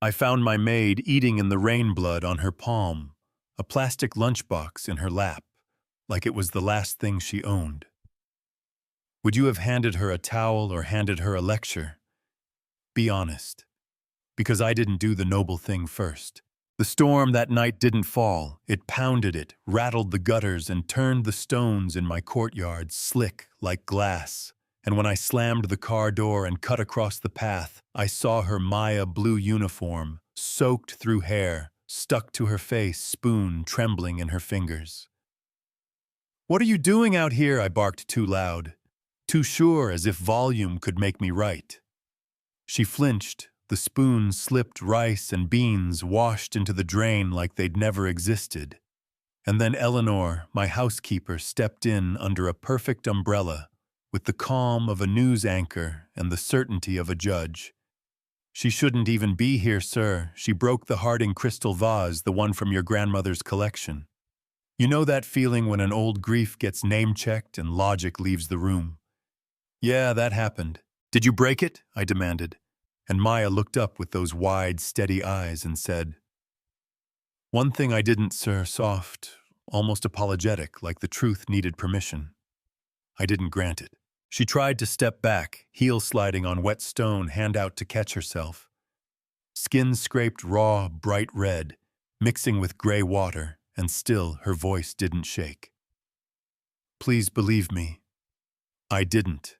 I found my maid eating in the rain blood on her palm, a plastic lunchbox in her lap, like it was the last thing she owned. Would you have handed her a towel or handed her a lecture? Be honest, because I didn't do the noble thing first. The storm that night didn't fall. It pounded it, rattled the gutters, and turned the stones in my courtyard slick like glass. And when I slammed the car door and cut across the path, I saw her Maya blue uniform, soaked through hair, stuck to her face, spoon trembling in her fingers. "What are you doing out here?" I barked too loud, too sure, as if volume could make me right. She flinched. The spoon slipped. Rice and beans washed into the drain like they'd never existed. And then Eleanor, my housekeeper, stepped in under a perfect umbrella, with the calm of a news anchor and the certainty of a judge. "She shouldn't even be here, sir. She broke the Harding crystal vase, the one from your grandmother's collection. You know that feeling when an old grief gets name-checked and logic leaves the room?" "Yeah, that happened." "Did you break it?" I demanded. And Maya looked up with those wide, steady eyes and said, "One thing I didn't, sir," soft, almost apologetic, like the truth needed permission. I didn't grant it. She tried to step back, heel sliding on wet stone, hand out to catch herself. Skin scraped raw, bright red, mixing with gray water, and still her voice didn't shake. "Please believe me. I didn't.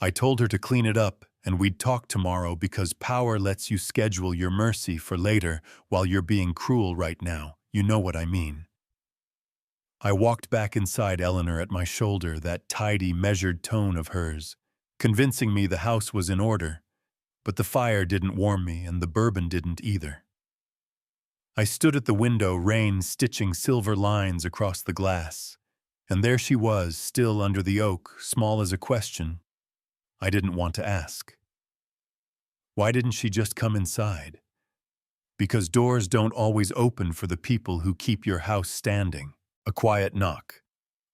I told her to clean it up, and we'd talk tomorrow because power lets you schedule your mercy for later while you're being cruel right now. You know what I mean." I walked back inside Eleanor at my shoulder, that tidy, measured tone of hers, convincing me the house was in order, but the fire didn't warm me and the bourbon didn't either. I stood at the window, rain stitching silver lines across the glass, and there she was, still under the oak, small as a question I didn't want to ask. Why didn't she just come inside? Because doors don't always open for the people who keep your house standing. A quiet knock.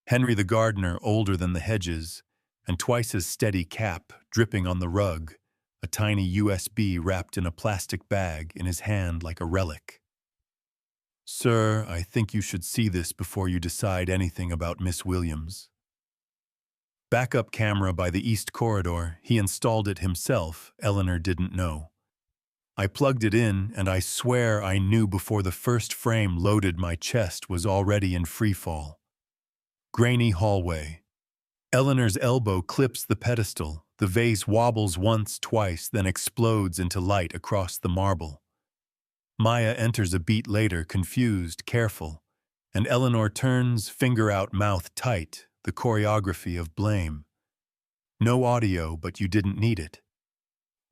Henry the gardener, older than the hedges, and twice as steady cap, dripping on the rug, a tiny USB wrapped in a plastic bag in his hand like a relic. "Sir, I think you should see this before you decide anything about Miss Williams." Backup camera by the east corridor. He installed it himself. Eleanor didn't know. I plugged it in, and I swear I knew before the first frame loaded my chest was already in freefall. Grainy hallway. Eleanor's elbow clips the pedestal. The vase wobbles once, twice, then explodes into light across the marble. Maya enters a beat later, confused, careful, and Eleanor turns, finger out, mouth tight, the choreography of blame. No audio, but you didn't need it.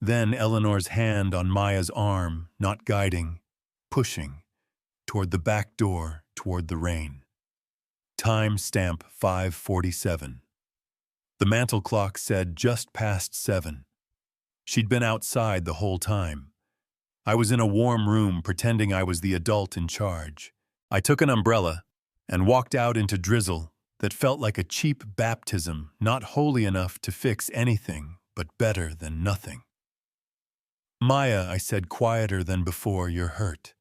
Then Eleanor's hand on Maya's arm, not guiding, pushing, toward the back door, toward the rain. Time stamp 5:47. The mantel clock said just past 7. She'd been outside the whole time. I was in a warm room pretending I was the adult in charge. I took an umbrella and walked out into drizzle that felt like a cheap baptism, not holy enough to fix anything, but better than nothing. "Maya," I said, quieter than before, "you're hurt."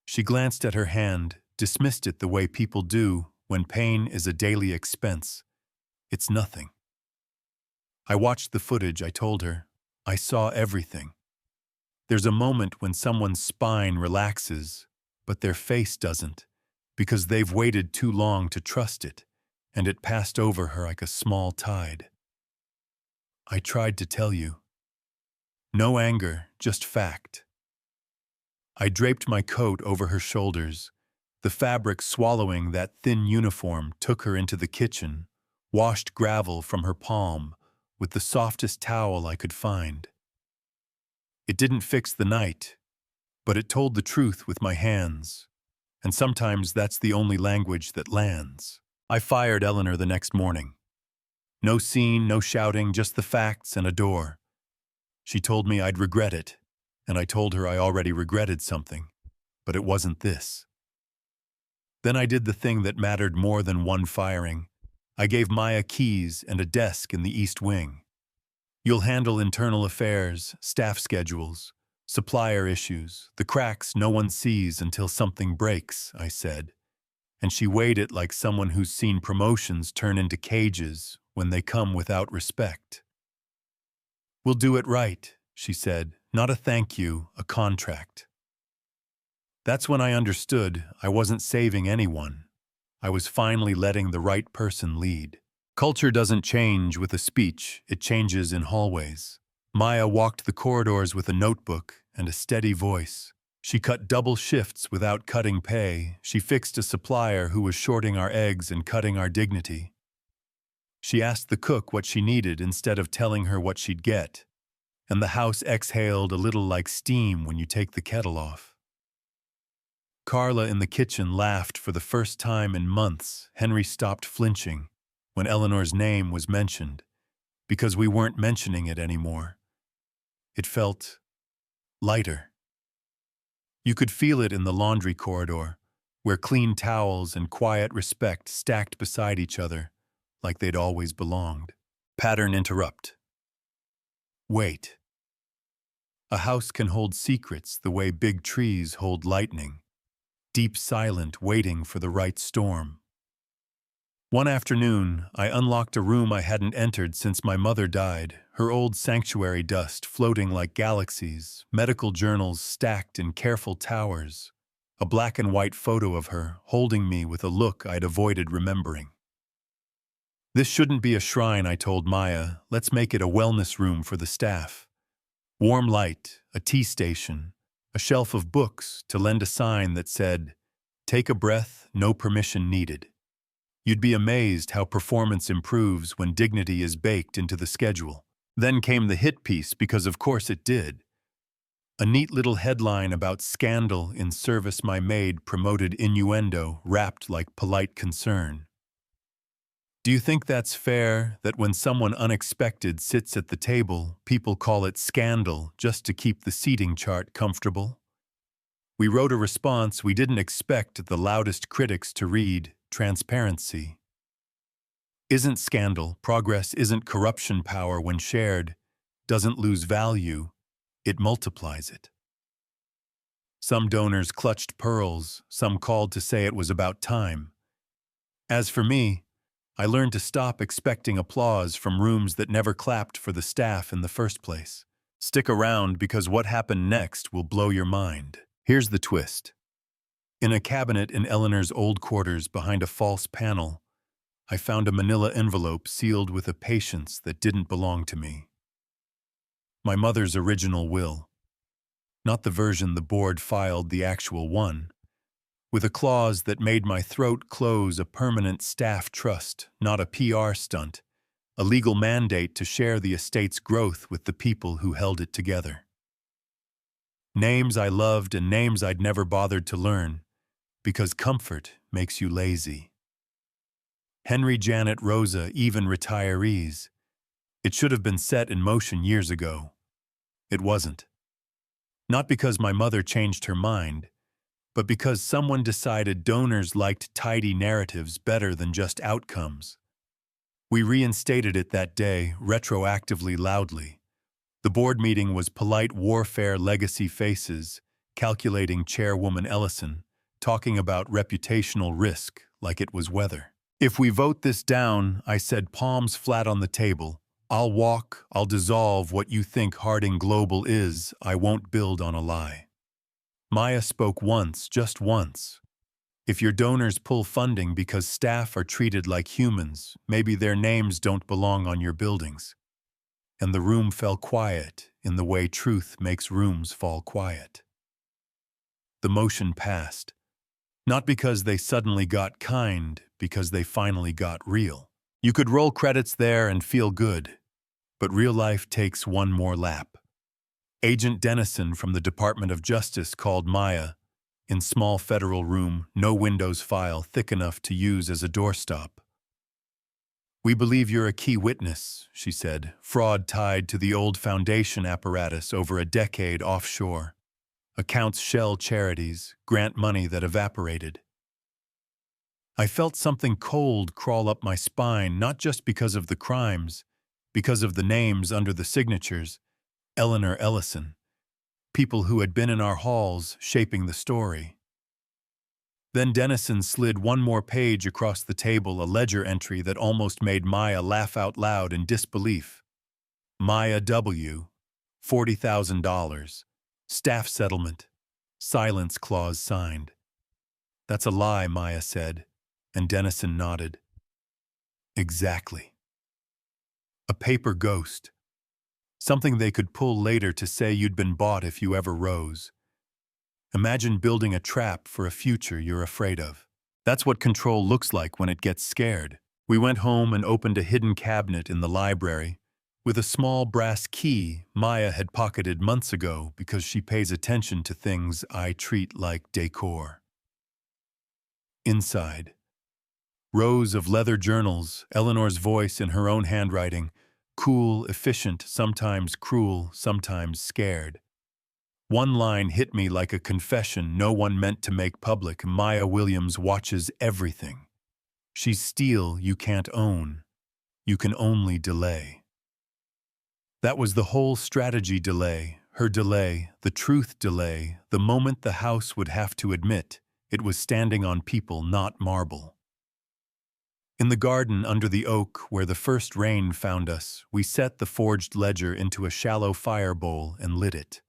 She glanced at her hand, dismissed it the way people do when pain is a daily expense. "It's nothing." I watched the footage, I told her. I saw everything. There's a moment when someone's spine relaxes, but their face doesn't, because they've waited too long to trust it, and it passed over her like a small tide. "I tried to tell you." No anger, just fact. I draped my coat over her shoulders. The fabric swallowing that thin uniform took her into the kitchen, washed gravel from her palm with the softest towel I could find. It didn't fix the night, but it told the truth with my hands. And sometimes that's the only language that lands. I fired Eleanor the next morning. No scene, no shouting, just the facts and a door. She told me I'd regret it, and I told her I already regretted something, but it wasn't this. Then I did the thing that mattered more than one firing. I gave Maya keys and a desk in the East Wing. "You'll handle internal affairs, staff schedules, Supplier issues, the cracks no one sees until something breaks, I said, and she weighed it like someone who's seen promotions turn into cages when they come without respect. We'll do it right, she said, not a thank you, a contract. That's when I understood I wasn't saving anyone. I was finally letting the right person lead. Culture doesn't change with a speech, it changes in hallways. Maya walked the corridors with a notebook and a steady voice. She cut double shifts without cutting pay. She fixed a supplier who was shorting our eggs and cutting our dignity. She asked the cook what she needed instead of telling her what she'd get. And the house exhaled a little like steam when you take the kettle off. Carla in the kitchen laughed for the first time in months. Henry stopped flinching when Eleanor's name was mentioned, because we weren't mentioning it anymore. It felt lighter. You could feel it in the laundry corridor, where clean towels and quiet respect stacked beside each other, like they'd always belonged. Pattern interrupt. Wait. A house can hold secrets the way big trees hold lightning, deep silent waiting for the right storm. One afternoon, I unlocked a room I hadn't entered since my mother died, her old sanctuary dust floating like galaxies, medical journals stacked in careful towers, a black and white photo of her holding me with a look I'd avoided remembering. This shouldn't be a shrine, I told Maya. Let's make it a wellness room for the staff. Warm light, a tea station, a shelf of books to lend a sign that said, "Take a breath, no permission needed." You'd be amazed how performance improves when dignity is baked into the schedule. Then came the hit piece, because of course it did. A neat little headline about scandal in service my maid promoted innuendo wrapped like polite concern. Do you think that's fair, that when someone unexpected sits at the table, people call it scandal just to keep the seating chart comfortable? We wrote a response we didn't expect the loudest critics to read: transparency. Isn't scandal, progress isn't corruption. Power, when shared, doesn't lose value, it multiplies it. Some donors clutched pearls, some called to say it was about time. As for me, I learned to stop expecting applause from rooms that never clapped for the staff in the first place. Stick around, because what happened next will blow your mind. Here's the twist. In a cabinet in Eleanor's old quarters behind a false panel, I found a manila envelope sealed with a patience that didn't belong to me. My mother's original will. Not the version the board filed, the actual one, with a clause that made my throat close. A permanent staff trust, not a PR stunt, a legal mandate to share the estate's growth with the people who held it together. Names I loved and names I'd never bothered to learn, because comfort makes you lazy. Henry, Janet, Rosa, even retirees. It should have been set in motion years ago. It wasn't. Not because my mother changed her mind, but because someone decided donors liked tidy narratives better than just outcomes. We reinstated it that day, retroactively, loudly. The board meeting was polite warfare, legacy faces, calculating Chairwoman Ellison, talking about reputational risk like it was weather. If we vote this down, I said, palms flat on the table, I'll dissolve what you think Harding Global is. I won't build on a lie. Maya spoke once, just once. If your donors pull funding because staff are treated like humans, maybe their names don't belong on your buildings. And the room fell quiet in the way truth makes rooms fall quiet. The motion passed. Not because they suddenly got kind, because they finally got real. You could roll credits there and feel good, but real life takes one more lap. Agent Dennison from the Department of Justice called Maya, in small federal room, no Windows file thick enough to use as a doorstop. "We believe you're a key witness," she said, "fraud tied to the old foundation apparatus over a decade offshore. Accounts shell charities, grant money that evaporated." I felt something cold crawl up my spine, not just because of the crimes, because of the names under the signatures. Eleanor Ellison. people who had been in our halls shaping the story. Then Dennison slid one more page across the table, a ledger entry that almost made Maya laugh out loud in disbelief. Maya W., $40,000. Staff settlement. Silence clause signed. That's a lie, Maya said, and Dennison nodded. Exactly. A paper ghost. Something they could pull later to say you'd been bought if you ever rose. Imagine building a trap for a future you're afraid of. That's what control looks like when it gets scared. We went home and opened a hidden cabinet in the library with a small brass key Maya had pocketed months ago because she pays attention to things I treat like decor. Inside, rows of leather journals, Eleanor's voice in her own handwriting, cool, efficient, sometimes cruel, sometimes scared. One line hit me like a confession no one meant to make public. Maya Williams watches everything. She's steel you can't own. You can only delay. That was the whole strategy delay, her delay, the truth delay, the moment the house would have to admit it was standing on people, not marble. In the garden under the oak where the first rain found us, we set the forged ledger into a shallow fire bowl and lit it.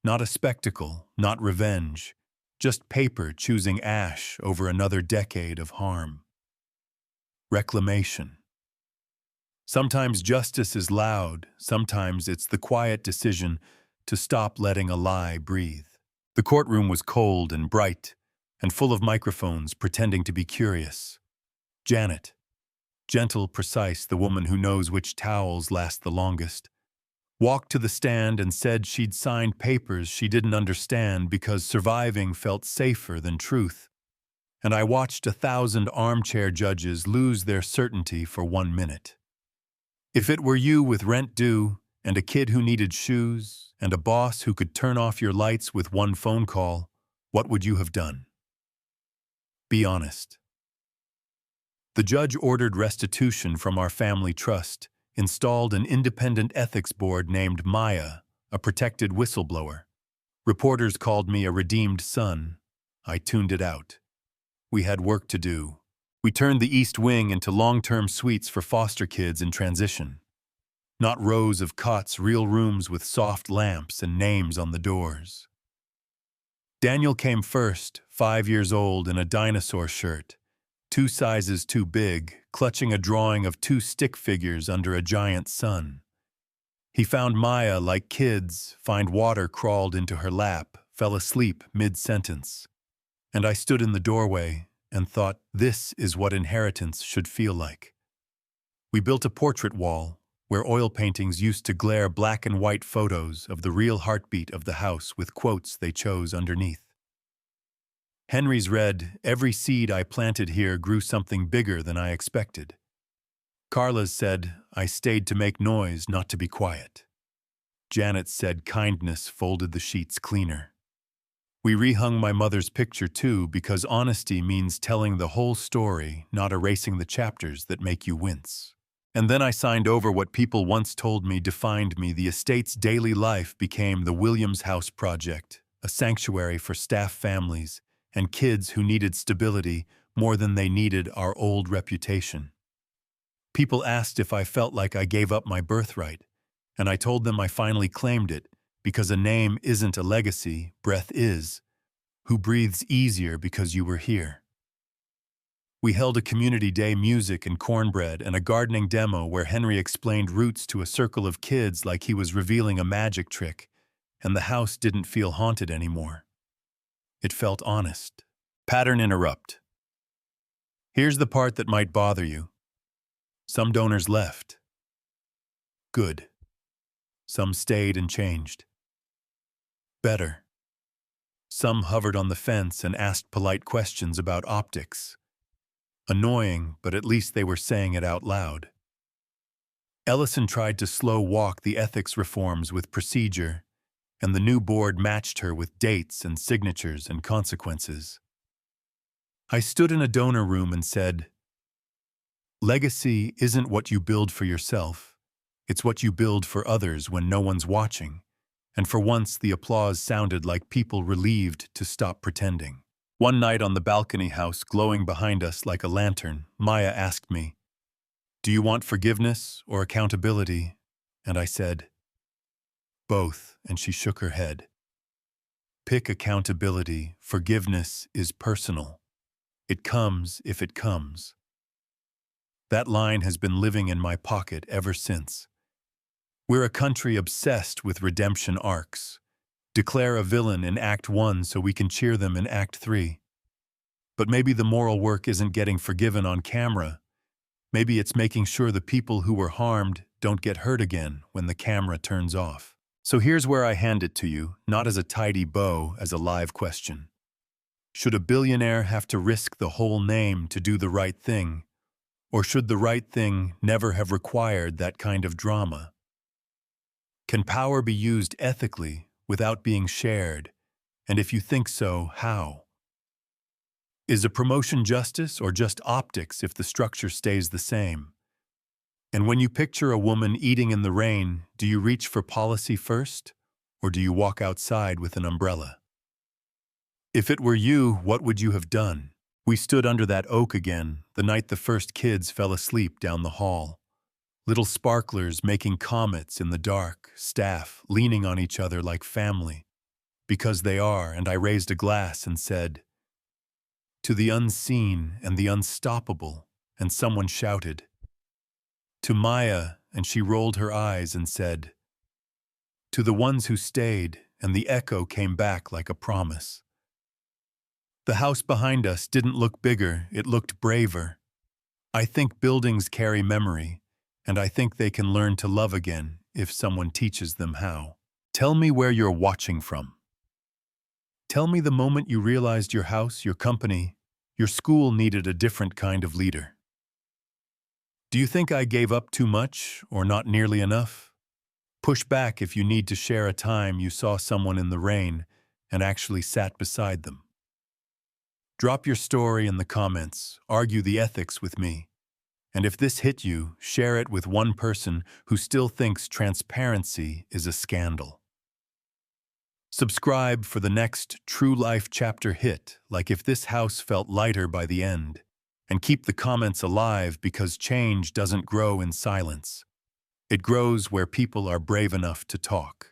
Not a spectacle, not revenge, just paper choosing ash over another decade of harm. Reclamation. Sometimes justice is loud, sometimes it's the quiet decision to stop letting a lie breathe. The courtroom was cold and bright, and full of microphones pretending to be curious. Janet, gentle, precise, the woman who knows which towels last the longest, walked to the stand and said she'd signed papers she didn't understand because surviving felt safer than truth. And I watched 1,000 armchair judges lose their certainty for 1 minute. If it were you with rent due, and a kid who needed shoes, and a boss who could turn off your lights with one phone call, what would you have done? Be honest. The judge ordered restitution from our family trust, installed an independent ethics board named Maya, a protected whistleblower. Reporters called me a redeemed son. I tuned it out. We had work to do. We turned the East Wing into long-term suites for foster kids in transition. Not rows of cots, real rooms with soft lamps and names on the doors. Daniel came first, 5 years old in a dinosaur shirt, 2 sizes too big, clutching a drawing of 2 stick figures under a giant sun. He found Maya like kids find water crawled into her lap, fell asleep mid-sentence. And I stood in the doorway and thought, this is what inheritance should feel like. We built a portrait wall where oil paintings used to glare black and white photos of the real heartbeat of the house with quotes they chose underneath. Henry's read, "Every seed I planted here grew something bigger than I expected." Carla's said, "I stayed to make noise, not to be quiet." Janet said, "Kindness folded the sheets cleaner." We rehung my mother's picture too because honesty means telling the whole story, not erasing the chapters that make you wince. And then I signed over what people once told me defined me. The estate's daily life became the Williams House Project, a sanctuary for staff families and kids who needed stability more than they needed our old reputation. People asked if I felt like I gave up my birthright, and I told them I finally claimed it because a name isn't a legacy, breath is. Who breathes easier because you were here? We held a community day, music and cornbread, and a gardening demo where Henry explained roots to a circle of kids like he was revealing a magic trick, and the house didn't feel haunted anymore. It felt honest. Pattern interrupt. Here's the part that might bother you. Some donors left. Good. Some stayed and changed. Better. Some hovered on the fence and asked polite questions about optics. Annoying, but at least they were saying it out loud. Ellison tried to slow walk the ethics reforms with procedure, and the new board matched her with dates and signatures and consequences. I stood in a donor room and said, "Legacy isn't what you build for yourself. It's what you build for others when no one's watching, and for once the applause sounded like people relieved to stop pretending. One night on the balcony house glowing behind us like a lantern, Maya asked me, "Do you want forgiveness or accountability?" And I said, "Both," and she shook her head. "Pick accountability. Forgiveness is personal. It comes if it comes." That line has been living in my pocket ever since. We're a country obsessed with redemption arcs. Declare a villain in Act 1 so we can cheer them in Act 3. But maybe the moral work isn't getting forgiven on camera. Maybe it's making sure the people who were harmed don't get hurt again when the camera turns off. So here's where I hand it to you, not as a tidy bow, as a live question. Should a billionaire have to risk the whole name to do the right thing? Or should the right thing never have required that kind of drama? Can power be used ethically without being shared? And if you think so, how? Is a promotion justice or just optics if the structure stays the same? And when you picture a woman eating in the rain, do you reach for policy first, or do you walk outside with an umbrella? If it were you, what would you have done? We stood under that oak again, the night the first kids fell asleep down the hall. Little sparklers making comets in the dark, staff leaning on each other like family. Because they are, and I raised a glass and said, "To the unseen and the unstoppable," and someone shouted, "To Maya," and she rolled her eyes and said, "To the ones who stayed," and the echo came back like a promise. The house behind us didn't look bigger, it looked braver. I think buildings carry memory, and I think they can learn to love again if someone teaches them how. Tell me where you're watching from. Tell me the moment you realized your house, your company, your school needed a different kind of leader. Do you think I gave up too much or not nearly enough? Push back if you need to share a time you saw someone in the rain and actually sat beside them. Drop your story in the comments, argue the ethics with me. And if this hit you, share it with one person who still thinks transparency is a scandal. Subscribe for the next true life chapter hit, like if this house felt lighter by the end. And keep the comments alive because change doesn't grow in silence. It grows where people are brave enough to talk.